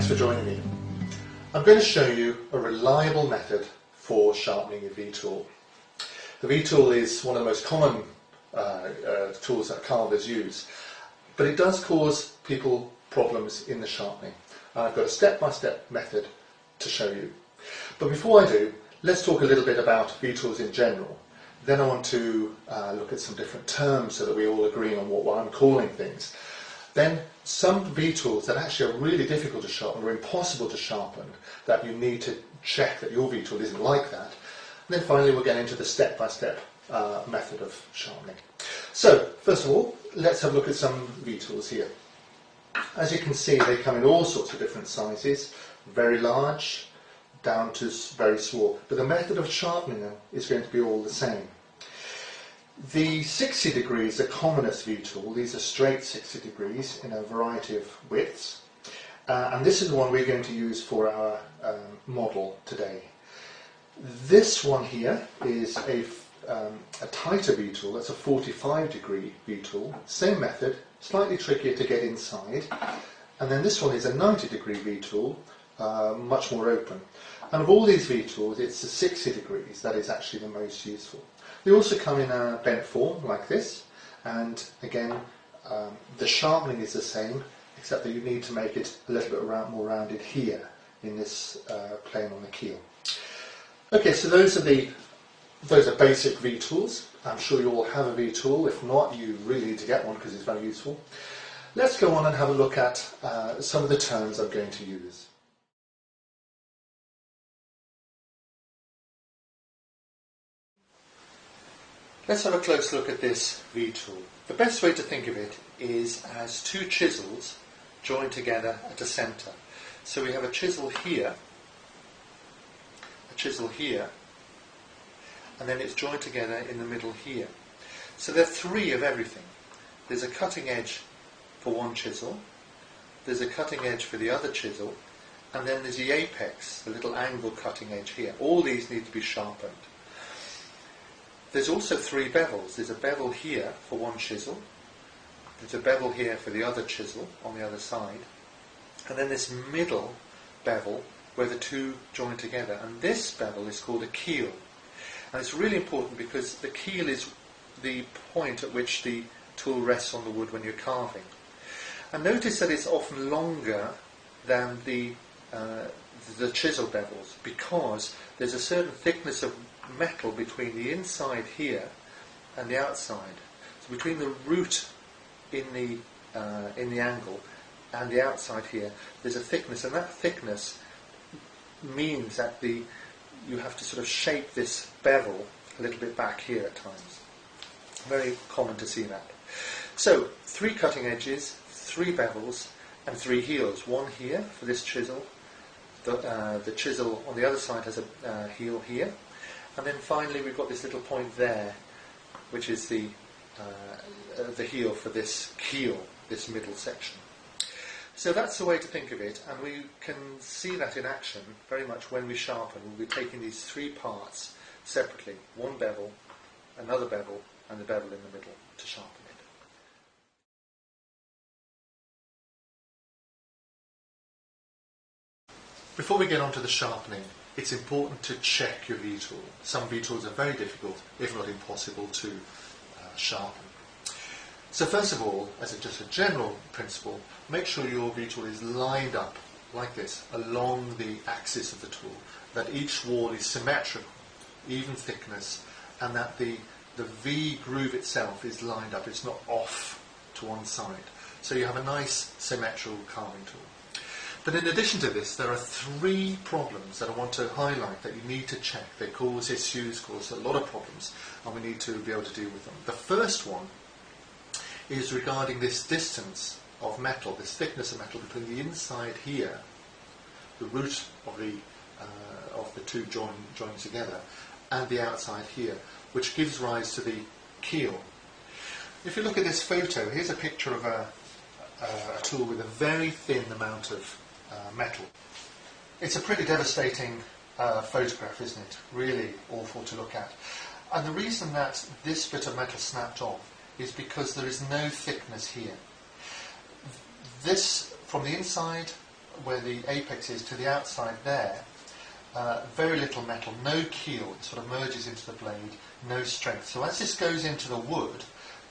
for joining me. I'm going to show you a reliable method for sharpening your V-tool. The V-tool is one of the most common tools that carvers use, but it does cause people problems in the sharpening. I've got a step-by-step method to show you. But before I do, let's talk a little bit about V-tools in general. Then I want to look at some different terms so that we all agree on what I'm calling things. Then some V-tools that actually are really difficult to sharpen or impossible to sharpen, that you need to check that your V-tool isn't like that. And then finally we'll get into the step-by-step method of sharpening. So first of all, let's have a look at some V-tools here. As you can see, they come in all sorts of different sizes, very large down to very small, but the method of sharpening them is going to be all the same. The 60 degrees, the commonest V-tool. These are straight 60 degrees in a variety of widths, and this is the one we're going to use for our model today. This one here is a tighter V-tool. That's a 45 degree V-tool. Same method, slightly trickier to get inside. And then this one is a 90 degree V-tool, much more open. And of all these V-tools, it's the 60 degrees that is actually the most useful. They also come in a bent form like this, and again the sharpening is the same, except that you need to make it a little bit more rounded here in this plane on the keel. Okay, so those are basic V-tools. I'm sure you all have a V-tool. If not, you really need to get one because it's very useful. Let's go on and have a look at some of the terms I'm going to use. Let's have a close look at this V-tool. The best way to think of it is as two chisels joined together at a centre. So we have a chisel here, and then it's joined together in the middle here. So there are three of everything. There's a cutting edge for one chisel, there's a cutting edge for the other chisel, and then there's the apex, the little angle cutting edge here. All these need to be sharpened. There's also three bevels. There's a bevel here for one chisel, there's a bevel here for the other chisel on the other side, and then this middle bevel where the two join together, and this bevel is called a keel. And it's really important because the keel is the point at which the tool rests on the wood when you're carving. And notice that it's often longer than the chisel bevels because there's a certain thickness of metal between the inside here and the outside. So between the root in the angle and the outside here, there's a thickness, and that thickness means that you have to sort of shape this bevel a little bit back here at times. Very common to see that. So 3 cutting edges, 3 bevels, and 3 heels. One here for this chisel. The chisel on the other side has a heel here. And then finally we've got this little point there, which is the heel for this keel, this middle section. So that's the way to think of it, and we can see that in action very much when we sharpen. We'll be taking these 3 parts separately, one bevel, another bevel, and the bevel in the middle to sharpen it. Before we get on to the sharpening, it's important to check your V-tool. Some V-tools are very difficult, if not impossible, to sharpen. So first of all, as just a general principle, make sure your V-tool is lined up like this along the axis of the tool, that each wall is symmetrical, even thickness, and that the V groove itself is lined up, it's not off to one side. So you have a nice symmetrical carving tool. But in addition to this, there are 3 problems that I want to highlight that you need to check. They cause issues, cause a lot of problems, and we need to be able to deal with them. The first one is regarding this distance of metal, this thickness of metal between the inside here, the root of the two joined together, and the outside here, which gives rise to the keel. If you look at this photo, here's a picture of a tool with a very thin amount of metal. It's a pretty devastating photograph, isn't it? Really awful to look at. And the reason that this bit of metal snapped off is because there is no thickness here. This, from the inside where the apex is to the outside there, very little metal, no keel, it sort of merges into the blade, no strength. So as this goes into the wood,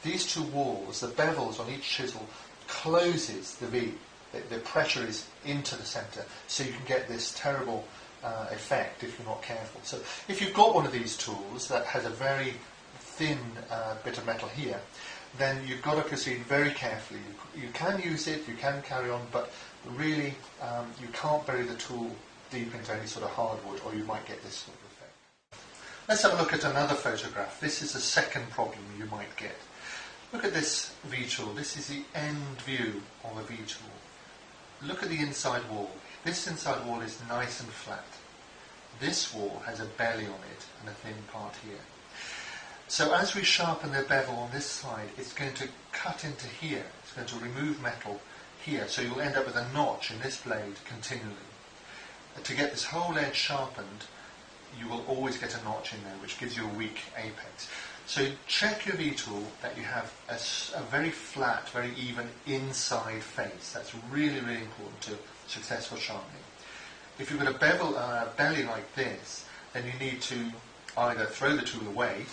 these two walls, the bevels on each chisel, closes the V. The pressure is into the centre, so you can get this terrible effect if you're not careful. So if you've got one of these tools that has a very thin bit of metal here, then you've got to proceed very carefully. You can use it, you can carry on, but really you can't bury the tool deep into any sort of hardwood, or you might get this sort of effect. Let's have a look at another photograph. This is the second problem you might get. Look at this V-tool. This is the end view of a V-tool. Look at the inside wall. This inside wall is nice and flat. This wall has a belly on it and a thin part here. So as we sharpen the bevel on this side, it's going to cut into here. It's going to remove metal here. So you'll end up with a notch in this blade continually. To get this whole edge sharpened, you will always get a notch in there, which gives you a weak apex. So check your V-tool that you have a very flat, very even inside face. That's really, really important to successful sharpening. If you've got a belly like this, then you need to either throw the tool away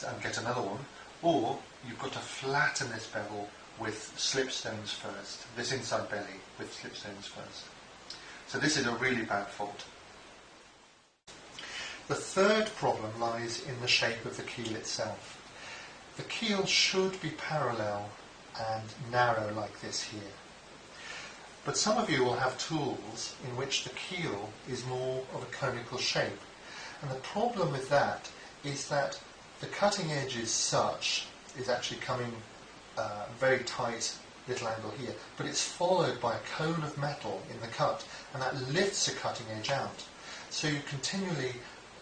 and get another one, or you've got to flatten this bevel with slipstones first, this inside belly with slipstones first. So this is a really bad fault. The third problem lies in the shape of the keel itself. The keel should be parallel and narrow like this here. But some of you will have tools in which the keel is more of a conical shape. And the problem with that is that the cutting edge is actually coming very tight little angle here, but it's followed by a cone of metal in the cut, and that lifts the cutting edge out. So you continually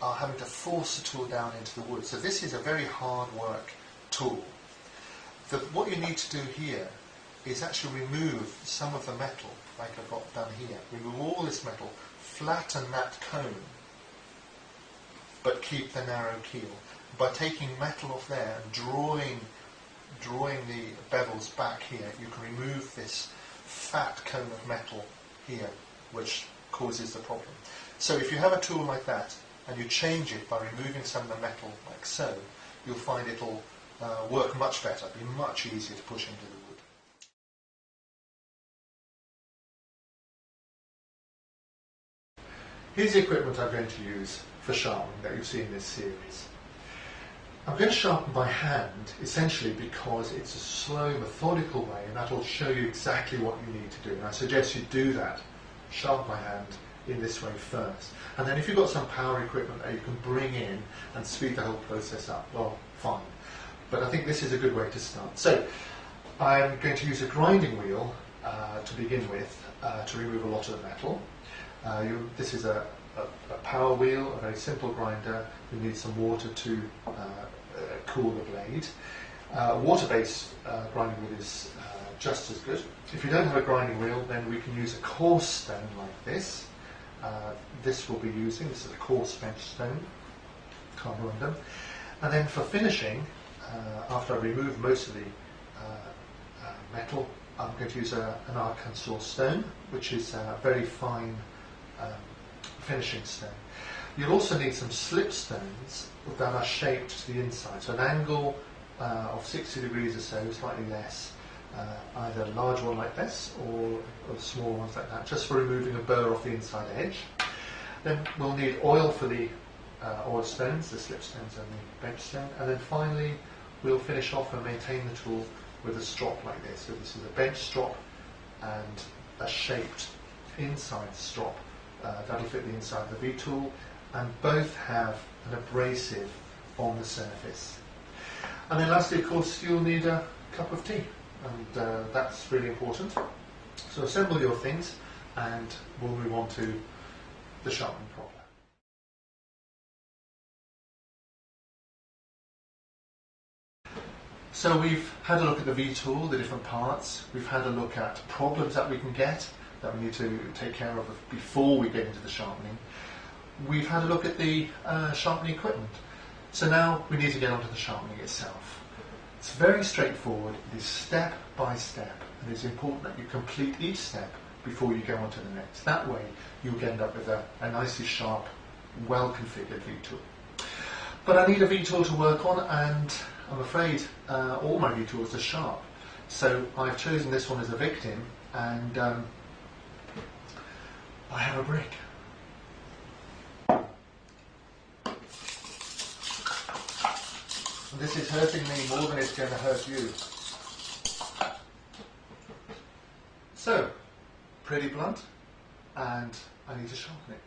are having to force the tool down into the wood. So this is a very hard work tool. What you need to do here is actually remove some of the metal, like I've got done here. Remove all this metal, flatten that cone, but keep the narrow keel. By taking metal off there and drawing the bevels back here, you can remove this fat cone of metal here, which causes the problem. So if you have a tool like that, and you change it by removing some of the metal like so, you'll find it'll work much better, be much easier to push into the wood. Here's the equipment I'm going to use for sharpening that you've seen in this series. I'm going to sharpen by hand, essentially because it's a slow, methodical way, and that'll show you exactly what you need to do. And I suggest you do that, sharpen by hand in this way first. And then if you've got some power equipment that you can bring in and speed the whole process up, well, fine. But I think this is a good way to start. So I'm going to use a grinding wheel to begin with to remove a lot of the metal. This is a power wheel, a very simple grinder. You need some water to cool the blade. Water-based grinding wheel is just as good. If you don't have a grinding wheel, then we can use a coarse stone like this. This we'll be using. This is a coarse bench stone, carborundum. And then for finishing, after I remove most of the metal, I'm going to use an Arkansas stone, which is a very fine finishing stone. You'll also need some slipstones that are shaped to the inside, so an angle of 60 degrees or so, slightly less, either a large one like this or small ones like that, just for removing a burr off the inside edge. Then we'll need oil for the oil stones, the slipstones and the bench stone, and then finally we'll finish off and maintain the tool with a strop like this. So this is a bench strop and a shaped inside strop that'll fit the inside of the V-tool, and both have an abrasive on the surface. And then lastly, of course, you'll need a cup of tea, and that's really important. So assemble your things and we'll move on to the sharpening problem. So we've had a look at the V-tool, the different parts. We've had a look at problems that we can get, that we need to take care of before we get into the sharpening. We've had a look at the sharpening equipment. So now we need to get onto the sharpening itself. It's very straightforward. It is step by step, and it's important that you complete each step before you go on to the next. That way you'll end up with a nicely sharp, well-configured V-tool. But I need a V-tool to work on, and I'm afraid all my V-tools are sharp. So I've chosen this one as a victim, and I have a brick. And this is hurting me more than it's going to hurt you. So, pretty blunt, and I need to sharpen it.